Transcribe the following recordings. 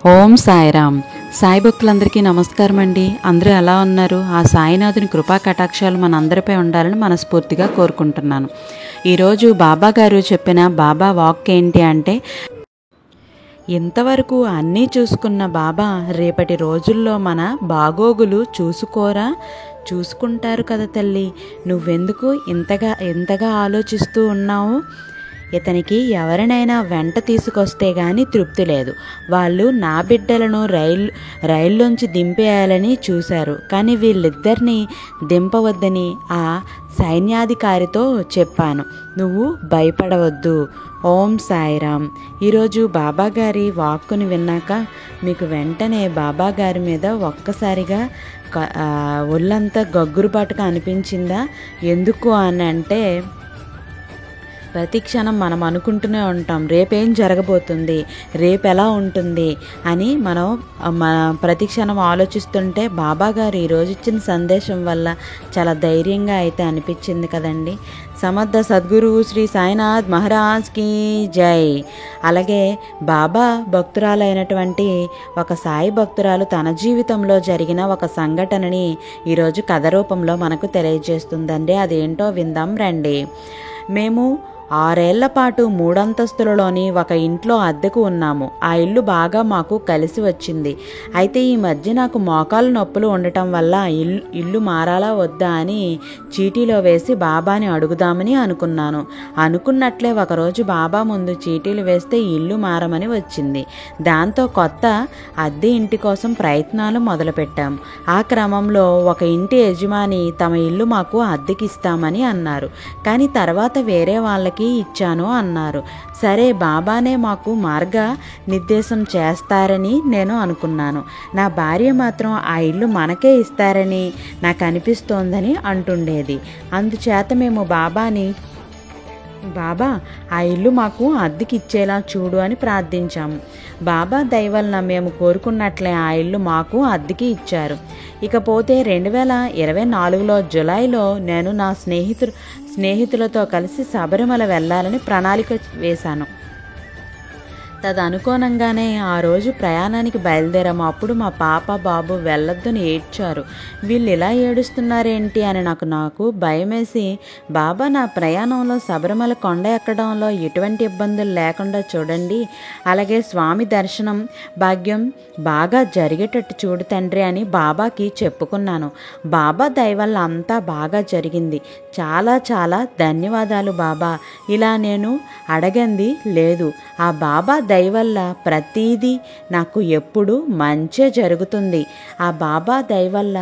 ఓం సాయిరామ్. సాయి భక్తులందరికీ నమస్కారం అండి. అందరూ ఎలా ఉన్నారు? ఆ సాయినాథుని కృపా కటాక్షాలు మన అందరిపై ఉండాలని మనస్ఫూర్తిగా కోరుకుంటున్నాను. ఈరోజు బాబా గారు చెప్పిన బాబా వాక్ ఏంటి అంటే, ఇంతవరకు అన్నీ చూసుకున్న బాబా రేపటి రోజుల్లో మన బాగోగులు చూసుకుంటారు కదా తల్లి, నువ్వెందుకు ఇంతగా ఆలోచిస్తూ ఉన్నావు? ఇతనికి ఎవరినైనా వెంట తీసుకొస్తే గాని తృప్తి లేదు. వాళ్ళు నా బిడ్డలను రైల్లోంచి దింపేయాలని చూశారు, కానీ వీళ్ళిద్దరినీ దింపవద్దని ఆ సైన్యాధికారితో చెప్పాను. నువ్వు భయపడవద్దు. ఓం సాయిరామ్. ఈరోజు బాబాగారి వాక్కుని విన్నాక మీకు వెంటనే బాబాగారి మీద ఒక్కసారిగా ఒళ్ళంతా గగ్గురుపాటుగా అనిపించిందా? ఎందుకు అని అంటే, ప్రతి క్షణం మనం అనుకుంటూనే ఉంటాం, రేపేం జరగబోతుంది, రేపు ఎలా ఉంటుంది అని మనం ప్రతి క్షణం ఆలోచిస్తుంటే బాబాగారు ఈరోజు ఇచ్చిన సందేశం వల్ల చాలా ధైర్యంగా అయితే అనిపించింది కదండి. సమర్థ సద్గురువు శ్రీ సాయినాథ్ మహారాజ్కి జై. అలాగే బాబా భక్తురాలైనటువంటి ఒక సాయి భక్తురాలు తన జీవితంలో జరిగిన ఒక సంఘటనని ఈరోజు కథ రూపంలో మనకు తెలియజేస్తుందండి. అదేంటో విందాం రండి. మేము 6 ఏళ్ల పాటు 3 అంతస్తులలోని ఒక ఇంట్లో అద్దెకు ఉన్నాము. ఆ ఇల్లు బాగా మాకు కలిసి వచ్చింది. అయితే ఈ మధ్య నాకు మోకాలు నొప్పులు ఉండటం వల్ల ఇల్లు మారాలా వద్దా అని చీటీలో వేసి బాబాని అడుగుదామని అనుకున్నాను. అనుకున్నట్లే ఒకరోజు బాబా ముందు చీటీలు వేస్తే ఇల్లు మారమని వచ్చింది. దాంతో కొత్త అద్దె ఇంటి కోసం ప్రయత్నాలు మొదలుపెట్టాం. ఆ క్రమంలో ఒక ఇంటి యజమాని తమ ఇల్లు మాకు అద్దెకిస్తామని అన్నారు, కానీ తర్వాత వేరే వాళ్ళకి ఇచ్చాను అన్నారు. సరే, బాబానే మాకు మార్గ నిర్దేశం చేస్తారని నేను అనుకున్నాను. నా భార్య మాత్రం ఆ ఇల్లు మనకే ఇస్తారని నాకు అనిపిస్తోందని అంటుండేది. అందుచేత మేము బాబా ఆ ఇల్లు మాకు అద్దెకి ఇచ్చేలా చూడు అని ప్రార్థించాము. బాబా దయవలన మేము కోరుకున్నట్లే ఆ ఇల్లు మాకు అద్దెకి ఇచ్చారు. ఇకపోతే 2024లో జులైలో నేను నా స్నేహితులతో కలిసి శబరిమల వెళ్ళాలని ప్రణాళిక వేశాను. తదనుకోనంగానే ఆ రోజు ప్రయాణానికి బయలుదేరాము. అప్పుడు మా పాప బాబు వెళ్ళొద్దని ఏడ్చారు. వీళ్ళు ఇలా ఏడుస్తున్నారేంటి అని నాకు భయమేసి, బాబా నా ప్రయాణంలో శబరిమల కొండ ఎక్కడంలో ఎటువంటి ఇబ్బందులు లేకుండా చూడండి, అలాగే స్వామి దర్శనం భాగ్యం బాగా జరిగేటట్టు చూడు తండ్రి అని బాబాకి చెప్పుకున్నాను. బాబా దయవల్ల అంతా బాగా జరిగింది. చాలా చాలా ధన్యవాదాలు బాబా. ఇలా నేను అడగంది లేదు. ఆ బాబా దయవల్ల ప్రతీదీ నాకు ఎప్పుడు మంచే జరుగుతుంది. ఆ బాబా దయవల్ల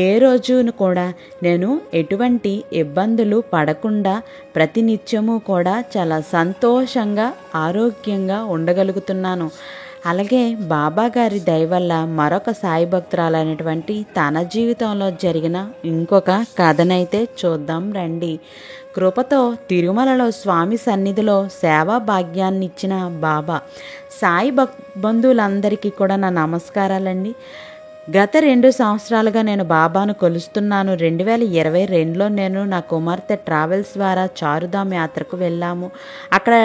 ఏ రోజును కూడా నేను ఎటువంటి ఇబ్బందులు పడకుండా ప్రతినిత్యము కూడా చాలా సంతోషంగా ఆరోగ్యంగా ఉండగలుగుతున్నాను. అలాగే బాబా గారి దయవల్ల మరొక సాయి భక్తురాలైనటువంటి తన జీవితంలో జరిగిన ఇంకొక కథనైతే చూద్దాం రండి. కృపతో తిరుమలలో స్వామి సన్నిధిలో సేవా భాగ్యాన్ని ఇచ్చిన బాబా సాయి బంధువులందరికీ కూడా నా నమస్కారాలండి. గత 2 సంవత్సరాలుగా నేను బాబాను కొలుస్తున్నాను. 2022లో నేను నా కుమార్తె ట్రావెల్స్ ద్వారా చారుధామ్ యాత్రకు వెళ్ళాము. అక్కడ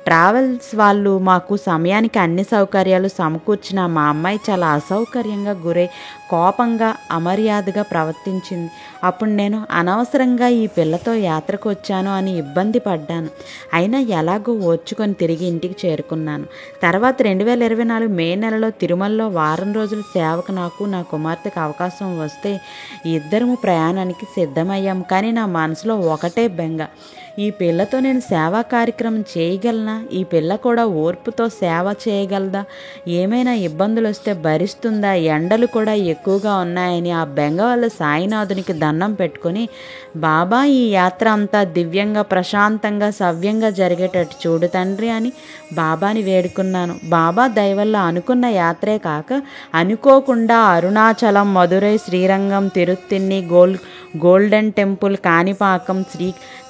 ట్రావెల్స్ వాళ్ళు మాకు సమయానికి అన్ని సౌకర్యాలు సమకూర్చిన మా అమ్మాయి చాలా అసౌకర్యంగా గురై కోపంగా అమర్యాదగా ప్రవర్తించింది. అప్పుడు నేను అనవసరంగా ఈ పిల్లతో యాత్రకు వచ్చాను అని ఇబ్బంది పడ్డాను. అయినా ఎలాగో ఓర్చుకొని తిరిగి ఇంటికి చేరుకున్నాను. తర్వాత 2024 మే నెలలో తిరుమలలో వారం రోజుల సేవకు నాకు నా కుమార్తెకు అవకాశం వస్తే ఇద్దరము ప్రయాణానికి సిద్ధమయ్యాం. కానీ నా మనసులో ఒకటే బెంగ, ఈ పిల్లతో నేను సేవా కార్యక్రమం చేయగలనా? ఈ పిల్ల కూడా ఓర్పుతో సేవ చేయగలదా? ఏమైనా ఇబ్బందులు వస్తే భరిస్తుందా? ఎండలు కూడా ఎక్కువగా ఉన్నాయని ఆ బెంగ వల్ల సాయినాథునికి దండం పెట్టుకొని, బాబా ఈ యాత్ర అంతా దివ్యంగా ప్రశాంతంగా సవ్యంగా జరిగేటట్టు చూడు తండ్రి అని బాబాని వేడుకున్నాను. బాబా దయవల్ల అనుకున్న యాత్రే కాక అనుకోకుండా అరుణాచలం, మధురై, శ్రీరంగం, తిరుత్తిన్ని, గోల్డెన్ టెంపుల్, కాణిపాకం,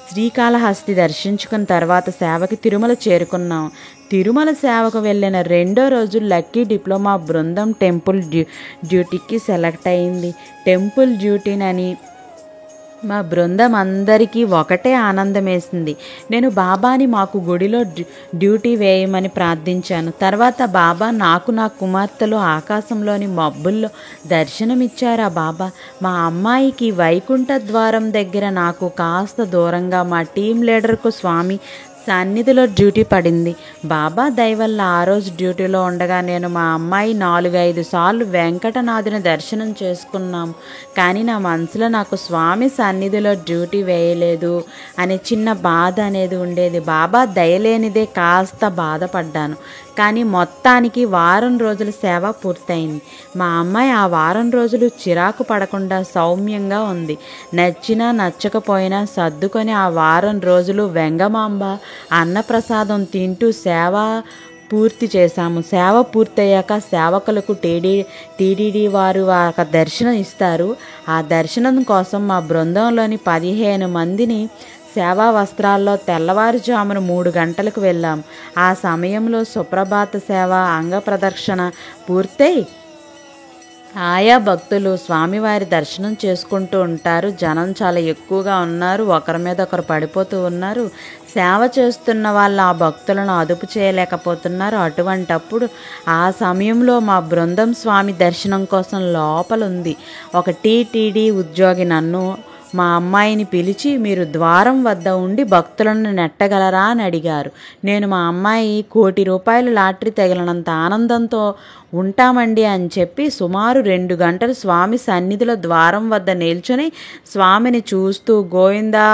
శ్రీకాళహస్తి దర్శించుకున్న తర్వాత సేవకి తిరుమల చేరుకున్నాం. తిరుమల సేవకు వెళ్ళిన 2వ రోజు లక్కీ డిప్లొమా బృందం టెంపుల్ డ్యూటీకి సెలెక్ట్ అయింది. టెంపుల్ డ్యూటీనని మా బృందం అందరికీ ఒకటే ఆనందం వేసింది. నేను బాబాని మాకు గుడిలో డ్యూటీ వేయమని ప్రార్థించాను. తర్వాత బాబా నాకు నా కుమార్తెలు ఆకాశంలోని మబ్బుల్లో దర్శనమిచ్చారు. ఆ బాబా మా అమ్మాయికి వైకుంఠ ద్వారం దగ్గర నాకు కాస్త దూరంగా మా టీం లీడర్కు స్వామి సన్నిధిలో డ్యూటీ పడింది. బాబా దయ వల్ల ఆ రోజు డ్యూటీలో ఉండగా నేను మా అమ్మాయి 4-5 సార్లు వెంకటనాథుని దర్శనం చేసుకున్నాము. కానీ నా మనసులో నాకు స్వామి సన్నిధిలో డ్యూటీ వేయలేదు అనే చిన్న బాధ అనేది ఉండేది. బాబా దయలేనిదే కాస్త బాధపడ్డాను. కానీ మొత్తానికి వారం రోజుల సేవ పూర్తయింది. మా అమ్మాయి ఆ వారం రోజులు చిరాకు పడకుండా సౌమ్యంగా ఉంది. నచ్చినా నచ్చకపోయినా సర్దుకొని ఆ వారం రోజులు వెంగమాంబ అన్నప్రసాదం తింటూ సేవ పూర్తి చేశాము. సేవ పూర్తయ్యాక సేవకులకు టీడీడీ వారు దర్శనం ఇస్తారు. ఆ దర్శనం కోసం మా బృందంలోని 15 మందిని సేవా వస్త్రాల్లో తెల్లవారుజామున 3 గంటలకు వెళ్ళాం. ఆ సమయంలో సుప్రభాత సేవ అంగ ప్రదక్షిణ పూర్తయి ఆయా భక్తులు స్వామివారి దర్శనం చేసుకుంటూ ఉంటారు. జనం చాలా ఎక్కువగా ఉన్నారు. ఒకరి మీద ఒకరు పడిపోతూ ఉన్నారు. సేవ చేస్తున్న వాళ్ళు ఆ భక్తులను అదుపు చేయలేకపోతున్నారు. అటువంటప్పుడు ఆ సమయంలో మా బృందం స్వామి దర్శనం కోసం లోపలుంది. ఒక టీటీడీ ఉద్యోగి నన్ను మా అమ్మాయిని పిలిచి, మీరు ద్వారం వద్ద ఉండి భక్తులను నెట్టగలరా అని అడిగారు. నేను మా అమ్మాయి ₹1,00,00,000 లాటరీ తగిలినంత ఆనందంతో ఉంటామండి అని చెప్పి సుమారు 2 గంటలు స్వామి సన్నిధిలో ద్వారం వద్ద నిల్చొని స్వామిని చూస్తూ గోవిందా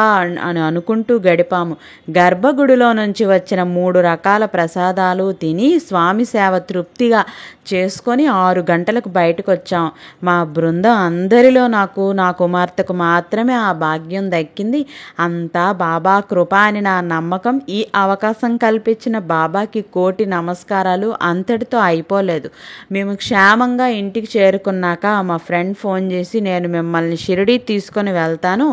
అని అనుకుంటూ గడిపాము. గర్భగుడిలో నుంచి వచ్చిన 3 రకాల ప్రసాదాలు తిని స్వామి సేవ తృప్తిగా చేసుకొని 6 గంటలకు బయటకు వచ్చాం. మా బృందం అందరిలో నాకు నా కుమార్తెకు మాత్రమే ఆ భాగ్యం దక్కింది. అంతా బాబా కృప అని నా నమ్మకం. ఈ అవకాశం కల్పించిన బాబాకి కోటి నమస్కారాలు. అంతటితో అయిపోలేదు. మేము క్షేమంగా ఇంటికి చేరుకున్నాక మా ఫ్రెండ్ ఫోన్ చేసి, నేను మిమ్మల్ని షిరిడీ తీసుకొని వెళ్తాను,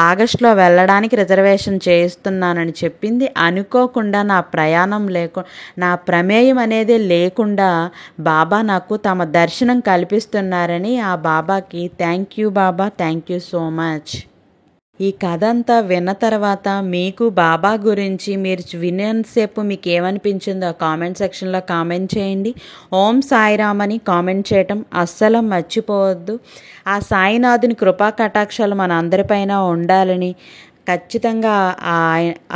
ఆగస్టులో వెళ్ళడానికి రిజర్వేషన్ చేయిస్తున్నానని చెప్పింది. అనుకోకుండా నా ప్రమేయం అనేది లేకుండా బాబా నాకు తమ దర్శనం కల్పిస్తున్నారని ఆ బాబాకి thank you Baba, thank you so much. ఈ కథ అంతా విన్న తర్వాత మీకు బాబా గురించి మీరు వినేంతసేపు మీకు ఏమనిపించిందో కామెంట్ సెక్షన్లో కామెంట్ చేయండి. ఓం సాయిరామ్ అని కామెంట్ చేయటం అస్సలు మర్చిపోవద్దు. ఆ సాయినాథుని కృపా కటాక్షాలు మన అందరిపైన ఉండాలని, ఖచ్చితంగా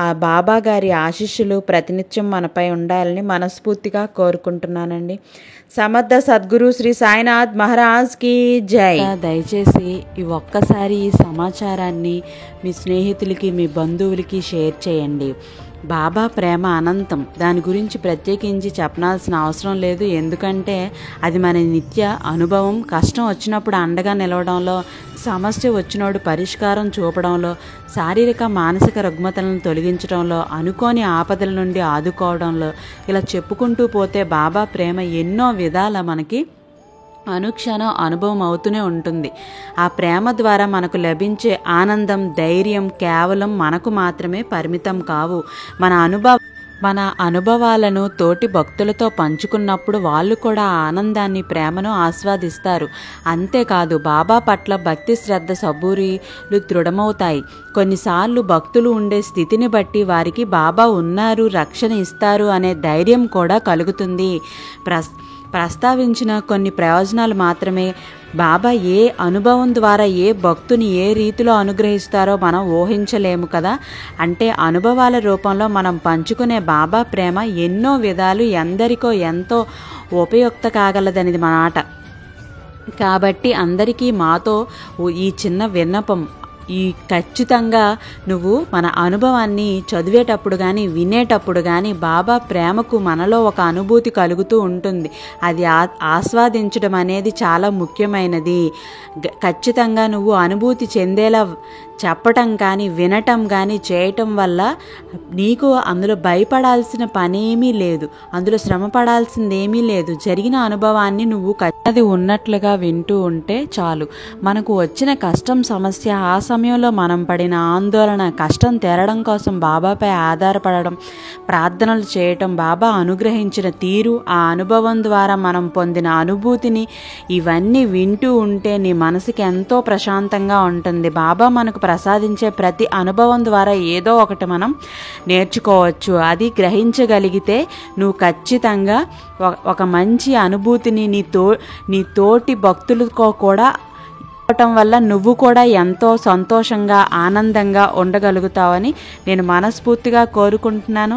ఆ బాబా గారి ఆశీస్సులు ప్రతినిత్యం మనపై ఉండాలని మనస్ఫూర్తిగా కోరుకుంటున్నానండి. సమర్థ సద్గురు శ్రీ సాయినాథ్ మహారాజ్కి జై. దయచేసి ఒక్కసారి ఈ సమాచారాన్ని మీ స్నేహితులకి, మీ బంధువులకి షేర్ చేయండి. బాబా ప్రేమ అనంతం. దాని గురించి ప్రత్యేకించి చెప్పనాల్సిన అవసరం లేదు. ఎందుకంటే అది మన నిత్య అనుభవం. కష్టం వచ్చినప్పుడు అండగా నిలవడంలో, సమస్య వచ్చినోడు పరిష్కారం చూపడంలో, శారీరక మానసిక రుగ్మతలను తొలగించడంలో, అనుకోని ఆపదల నుండి ఆదుకోవడంలో, ఇలా చెప్పుకుంటూ పోతే బాబా ప్రేమ ఎన్నో విధాల మనకి అనుక్షణం అనుభవం అవుతూనే ఉంటుంది. ఆ ప్రేమ ద్వారా మనకు లభించే ఆనందం, ధైర్యం కేవలం మనకు మాత్రమే పరిమితం కావు. మన అనుభవాలను తోటి భక్తులతో పంచుకున్నప్పుడు వాళ్ళు కూడా ఆ ఆనందాన్ని, ప్రేమను ఆస్వాదిస్తారు. అంతేకాదు బాబా పట్ల భక్తి, శ్రద్ధ, సబూరీలు దృఢమవుతాయి. కొన్నిసార్లు భక్తులు ఉండే స్థితిని బట్టి వారికి బాబా ఉన్నారు, రక్షణ ఇస్తారు అనే ధైర్యం కూడా కలుగుతుంది. ప్రస్తావించిన కొన్ని ప్రయోజనాలు మాత్రమే. బాబా ఏ అనుభవం ద్వారా ఏ భక్తుని ఏ రీతిలో అనుగ్రహిస్తారో మనం ఊహించలేము కదా. అంటే అనుభవాల రూపంలో మనం పంచుకునే బాబా ప్రేమ ఎన్నో విధాలు ఎందరికో ఎంతో ఉపయుక్త కాగలదనేది మన ఆట. కాబట్టి అందరికీ మాతో ఈ చిన్న విన్నపం, ఖచ్చితంగా నువ్వు మన అనుభవాన్ని చదివేటప్పుడు కానీ వినేటప్పుడు కానీ బాబా ప్రేమకు మనలో ఒక అనుభూతి కలుగుతూ ఉంటుంది. అది ఆస్వాదించడం అనేది చాలా ముఖ్యమైనది. ఖచ్చితంగా నువ్వు అనుభూతి చెందేలా చెప్పటం కానీ వినటం కానీ చేయటం వల్ల నీకు అందులో భయపడాల్సిన పనేమీ లేదు, అందులో శ్రమ పడాల్సిందేమీ లేదు. జరిగిన అనుభవాన్ని నువ్వు అది ఉన్నట్లుగా వింటూ ఉంటే చాలు. మనకు వచ్చిన కష్టం, సమస్య ఆ సమయంలో మనం పడిన ఆందోళన, కష్టం తీరడం కోసం బాబాపై ఆధారపడడం, ప్రార్థనలు చేయటం, బాబా అనుగ్రహించిన తీరు, ఆ అనుభవం ద్వారా మనం పొందిన అనుభూతిని ఇవన్నీ వింటూ ఉంటే నీ మనసుకి ఎంతో ప్రశాంతంగా ఉంటుంది. బాబా మనకు ప్రసాదించే ప్రతి అనుభవం ద్వారా ఏదో ఒకటి మనం నేర్చుకోవచ్చు. అది గ్రహించగలిగితే నువ్వు ఖచ్చితంగా ఒక మంచి అనుభూతిని నీ తోటి భక్తులతో కూడా అవటం వల్ల నువ్వు కూడా ఎంతో సంతోషంగా, ఆనందంగా ఉండగలుగుతావని నేను మనస్ఫూర్తిగా కోరుకుంటున్నాను.